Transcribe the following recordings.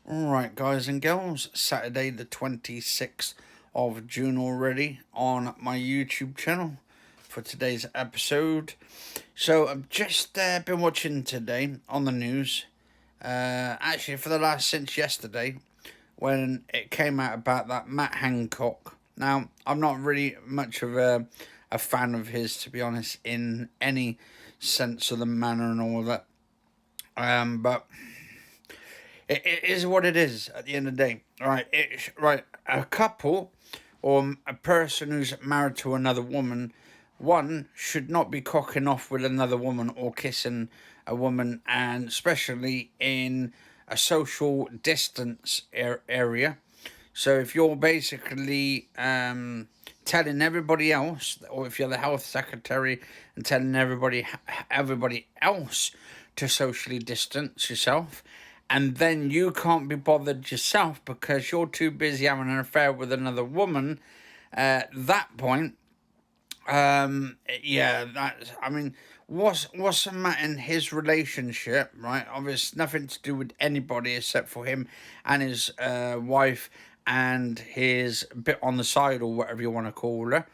Alright, guys and girls, Saturday the 26th of June already on my YouTube channel for today's episode. So, I've just been watching today on the news, actually for the last since yesterday, when it came out about that Matt Hancock. Now, I'm not really much of a fan of his, to be honest, in any sense of the manner and all that. But it is what it is at the end of the day. Right, right. A couple or a person who's married to another woman, one should not be cocking off with another woman or kissing a woman, and especially in a social distance area. So if you're basically telling everybody else, or if you're the health secretary and telling everybody else to socially distance yourself, and then you can't be bothered yourself because you're too busy having an affair with another woman, at that point, yeah, that I mean, what's the matter in his relationship, right? Obviously, nothing to do with anybody except for him and his wife and his bit on the side or whatever you want to call her.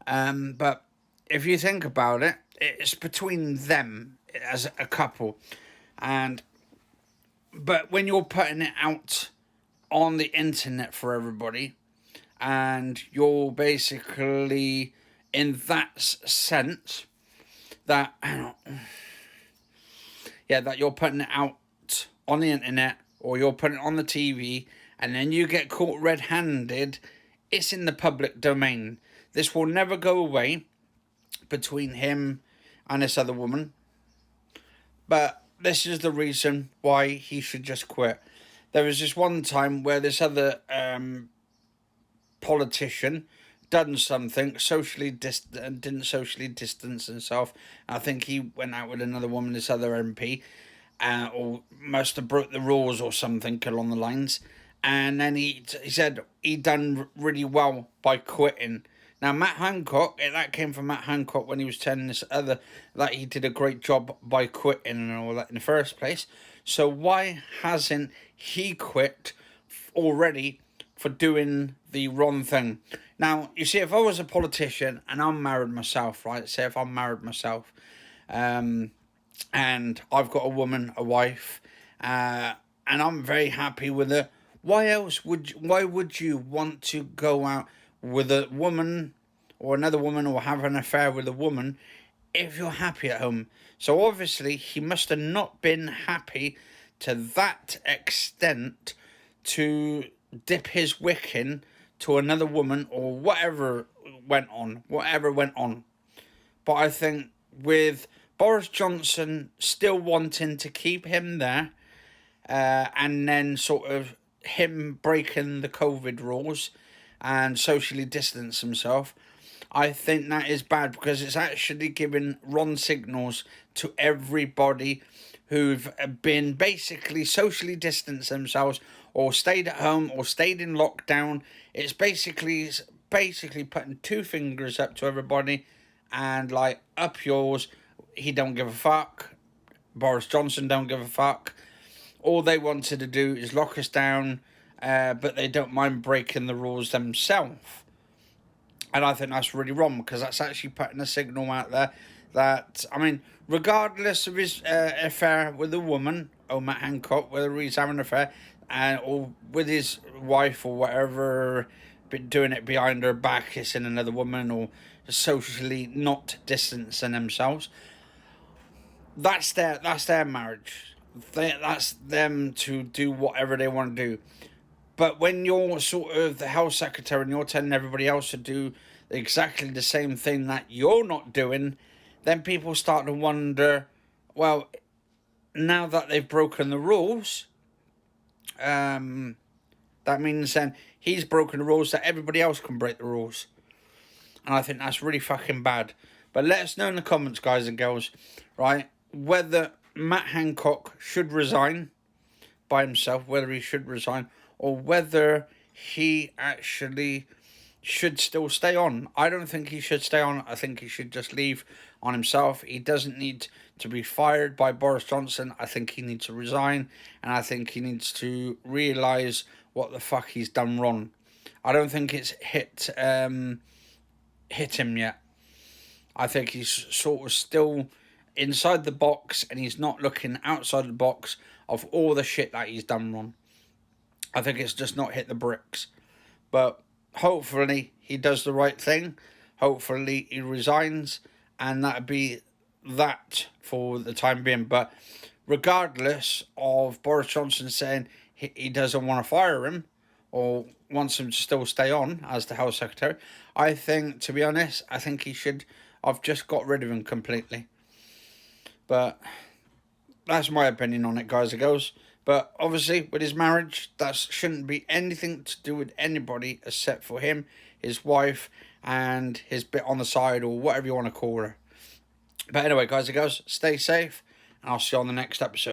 But if you think about it, it's between them as a couple, and but when you're putting it out on the internet for everybody, and you're basically in that sense that yeah, that you're putting it out on the internet or you're putting it on the TV, and then you get caught red-handed, it's in the public domain. This will never go away between him and this other woman, but this is the reason why he should just quit. There was this one time where this other politician done something socially didn't socially distance himself. I think he went out with another woman, this other MP, or must have broke the rules or something along the lines. And then he said he done really well by quitting. Now Matt Hancock, that came from Matt Hancock when he was telling this other that he did a great job by quitting and all that in the first place. So why hasn't he quit already for doing the wrong thing? Now, you see, if I was a politician and I'm married myself, right? Say if I'm married myself, and I've got a woman, a wife, and I'm very happy with her. Why would you want to go out with a woman or another woman or have an affair with a woman if you're happy at home? So obviously he must have not been happy to that extent to dip his wick in to another woman or whatever went on. But I think with Boris Johnson still wanting to keep him there, and then sort of him breaking the COVID rules and socially distance himself, I think that is bad because it's actually giving wrong signals to everybody who've been basically socially distanced themselves or stayed at home or stayed in lockdown. It's basically putting two fingers up to everybody and like, up yours. He don't give a fuck. Boris Johnson don't give a fuck. All they wanted to do is lock us down, but they don't mind breaking the rules themselves. And I think that's really wrong because that's actually putting a signal out there that, I mean, regardless of his affair with a woman, or Matt Hancock, whether he's having an affair, or with his wife or whatever, been doing it behind her back, kissing another woman, or socially not distancing themselves, that's their marriage. That's them to do whatever they want to do. But when you're sort of the health secretary and you're telling everybody else to do exactly the same thing that you're not doing, then people start to wonder, well, now that they've broken the rules, that means then he's broken the rules that everybody else can break the rules. And I think that's really fucking bad. But let us know in the comments, guys and girls, right, whether Matt Hancock should resign by himself, whether he should resign, or whether he actually should still stay on. I don't think he should stay on. I think he should just leave on himself. He doesn't need to be fired by Boris Johnson. I think he needs to resign, and I think he needs to realise what the fuck he's done wrong. I don't think it's hit him yet. I think he's sort of still inside the box, and he's not looking outside the box of all the shit that he's done wrong. I think it's just not hit the bricks. But hopefully he does the right thing. Hopefully he resigns, and that'd be that for the time being. But regardless of Boris Johnson saying he doesn't want to fire him or wants him to still stay on as the Health Secretary, I think, to be honest, I think he should have just got rid of him completely. But that's my opinion on it, guys and girls. But obviously, with his marriage, that shouldn't be anything to do with anybody except for him, his wife, and his bit on the side, or whatever you want to call her. But anyway, guys and girls, stay safe, and I'll see you on the next episode.